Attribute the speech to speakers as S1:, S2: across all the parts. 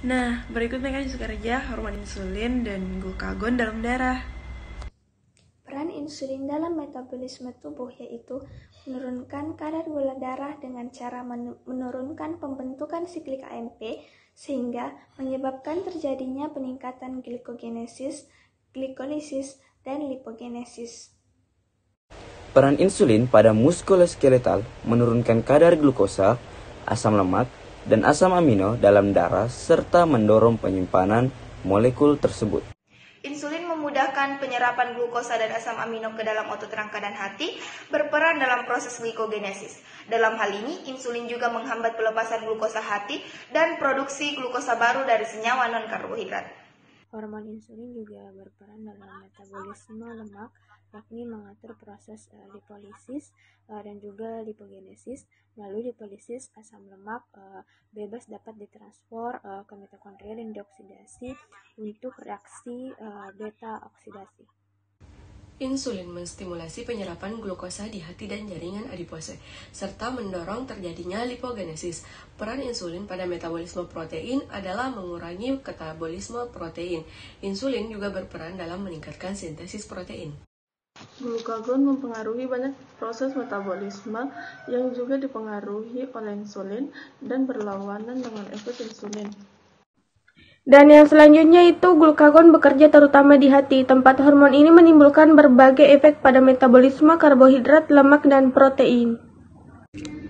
S1: Nah, berikut mekanisme kerja hormon insulin dan glukagon dalam darah.
S2: Peran insulin dalam metabolisme tubuh yaitu menurunkan kadar gula darah dengan cara menurunkan pembentukan siklik AMP sehingga menyebabkan terjadinya peningkatan glikogenesis, glikolisis, dan lipogenesis.
S3: Peran insulin pada muskuloskeletal menurunkan kadar glukosa, asam lemak, dan asam amino dalam darah serta mendorong penyimpanan molekul tersebut.
S4: Insulin memudahkan penyerapan glukosa dan asam amino ke dalam otot rangka dan hati, berperan dalam proses glikogenesis. Dalam hal ini, insulin juga menghambat pelepasan glukosa hati dan produksi glukosa baru dari senyawa non-karbohidrat.
S5: Hormon insulin juga berperan dalam metabolisme lemak, yakni mengatur proses lipolisis dan juga lipogenesis. Melalui lipolisis, asam lemak bebas dapat ditransfer ke mitokondria dan dioksidasi untuk reaksi beta oksidasi.
S6: Insulin menstimulasi penyerapan glukosa di hati dan jaringan adipose, serta mendorong terjadinya lipogenesis. Peran insulin pada metabolisme protein adalah mengurangi katabolisme protein. Insulin juga berperan dalam meningkatkan sintesis protein.
S1: Glukagon mempengaruhi banyak proses metabolisme yang juga dipengaruhi oleh insulin dan berlawanan dengan efek insulin.
S7: Dan yang selanjutnya itu glukagon bekerja terutama di hati. Tempat hormon ini menimbulkan berbagai efek pada metabolisme karbohidrat, lemak, dan protein.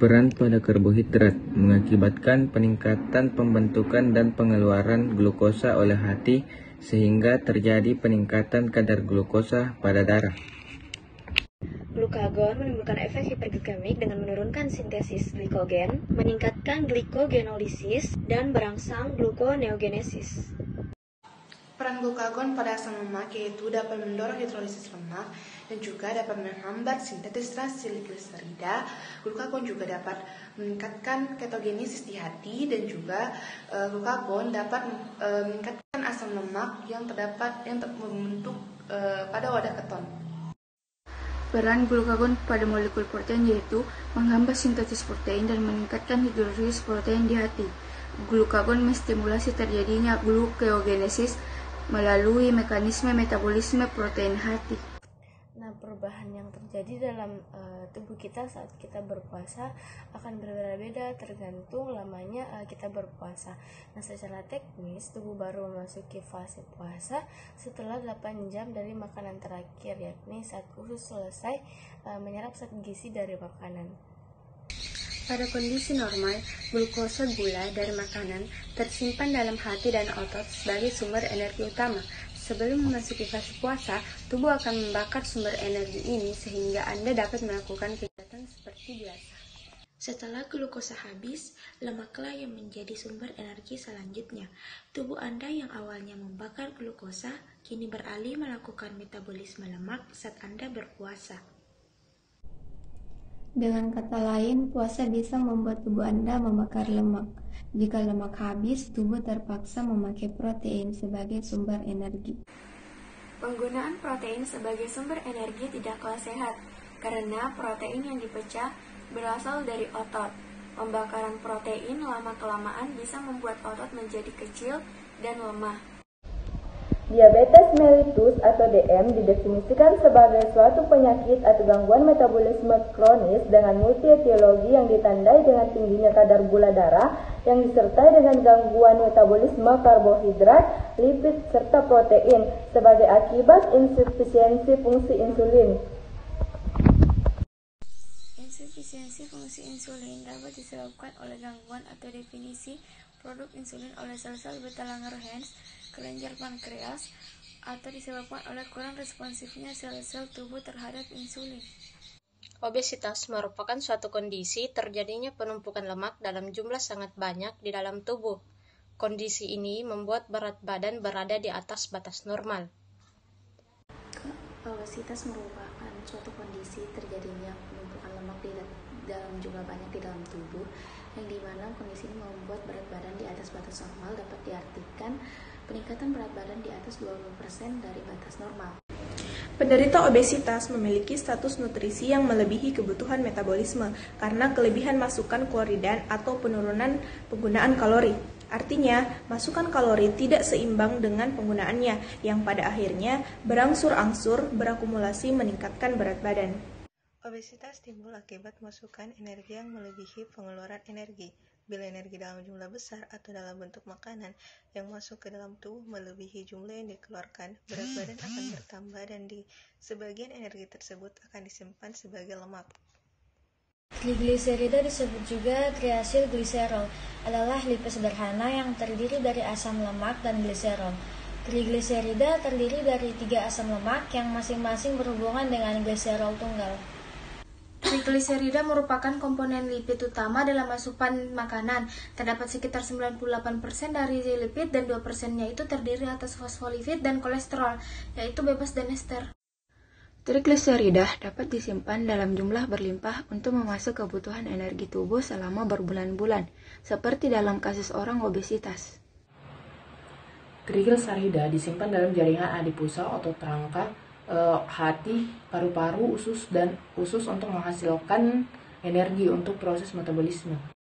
S3: Peran pada karbohidrat mengakibatkan peningkatan pembentukan dan pengeluaran glukosa oleh hati sehingga terjadi peningkatan kadar glukosa pada darah.
S5: Glukagon menimbulkan efek hiperglikemik dengan menurunkan sintesis glikogen, meningkatkan glikogenolisis, dan merangsang gluconeogenesis.
S4: Peran glukagon pada asam lemak yaitu dapat mendorong hidrolisis lemak dan juga dapat menghambat sintesis trigliserida. Glukagon juga dapat meningkatkan ketogenesis di hati dan juga glukagon dapat meningkatkan asam lemak yang membentuk pada wadah keton.
S2: Peran glukagon pada molekul protein yaitu menghambat sintesis protein dan meningkatkan hidrolisis protein di hati. Glukagon menstimulasi terjadinya gluconeogenesis melalui mekanisme metabolisme protein hati.
S5: Nah, perubahan yang terjadi dalam tubuh kita saat kita berpuasa akan berbeda-beda tergantung lamanya kita berpuasa. Nah, secara teknis tubuh baru memasuki fase puasa setelah 8 jam dari makanan terakhir, yakni saat usus selesai menyerap zat gizi dari makanan.
S7: Pada kondisi normal, glukosa gula dari makanan tersimpan dalam hati dan otot sebagai sumber energi utama. Sebelum memasuki fase puasa, tubuh akan membakar sumber energi ini sehingga Anda dapat melakukan kegiatan seperti biasa.
S8: Setelah glukosa habis, lemaklah yang menjadi sumber energi selanjutnya. Tubuh Anda yang awalnya membakar glukosa, kini beralih melakukan metabolisme lemak saat Anda berpuasa.
S2: Dengan kata lain, puasa bisa membuat tubuh Anda membakar lemak. Jika lemak habis, tubuh terpaksa memakai protein sebagai sumber energi.
S5: Penggunaan protein sebagai sumber energi tidaklah sehat, karena protein yang dipecah berasal dari otot. Pembakaran protein lama-kelamaan bisa membuat otot menjadi kecil dan lemah.
S9: Diabetes mellitus atau DM didefinisikan sebagai suatu penyakit atau gangguan metabolisme kronis dengan multietiologi yang ditandai dengan tingginya kadar gula darah yang disertai dengan gangguan metabolisme karbohidrat, lipid, serta protein sebagai akibat insufisiensi fungsi insulin.
S5: Insufisiensi fungsi insulin dapat disebabkan oleh gangguan atau definisi produk insulin oleh sel-sel beta Langerhans, kelenjar pankreas, atau disebabkan oleh kurang responsifnya sel-sel tubuh terhadap insulin.
S10: Obesitas merupakan suatu kondisi terjadinya penumpukan lemak dalam jumlah sangat banyak di dalam tubuh. Kondisi ini membuat berat badan berada di atas batas normal.
S8: Obesitas merupakan suatu kondisi terjadinya penumpukan lemak di dalam jumlah banyak di dalam tubuh, yang dimana kondisi ini membuat berat badan di atas batas normal dapat diartikan peningkatan berat badan di atas 20% dari batas normal.
S4: Penderita obesitas memiliki status nutrisi yang melebihi kebutuhan metabolisme karena kelebihan masukan kloridan atau penurunan penggunaan kalori. Artinya, masukan kalori tidak seimbang dengan penggunaannya, yang pada akhirnya berangsur-angsur berakumulasi meningkatkan berat badan. Obesitas timbul akibat masukan energi yang melebihi pengeluaran energi. Bila energi dalam jumlah besar atau dalam bentuk makanan yang masuk ke dalam tubuh melebihi jumlah yang dikeluarkan, berat badan akan bertambah dan di sebagian energi tersebut akan disimpan sebagai lemak.
S11: Trigliserida disebut juga triasilgliserol, adalah lipid sederhana yang terdiri dari asam lemak dan gliserol. Trigliserida terdiri dari 3 asam lemak yang masing-masing berhubungan dengan gliserol tunggal.
S2: Trigliserida merupakan komponen lipid utama dalam asupan makanan. Terdapat sekitar 98% dari lipid dan 2%-nya itu terdiri atas fosfolipid dan kolesterol, yaitu bebas dan ester.
S12: Trigliserida dapat disimpan dalam jumlah berlimpah untuk memasak kebutuhan energi tubuh selama berbulan-bulan, seperti dalam kasus orang obesitas.
S13: Trigliserida disimpan dalam jaringan adiposa, otot rangka, hati, paru-paru, usus untuk menghasilkan energi untuk proses metabolisme.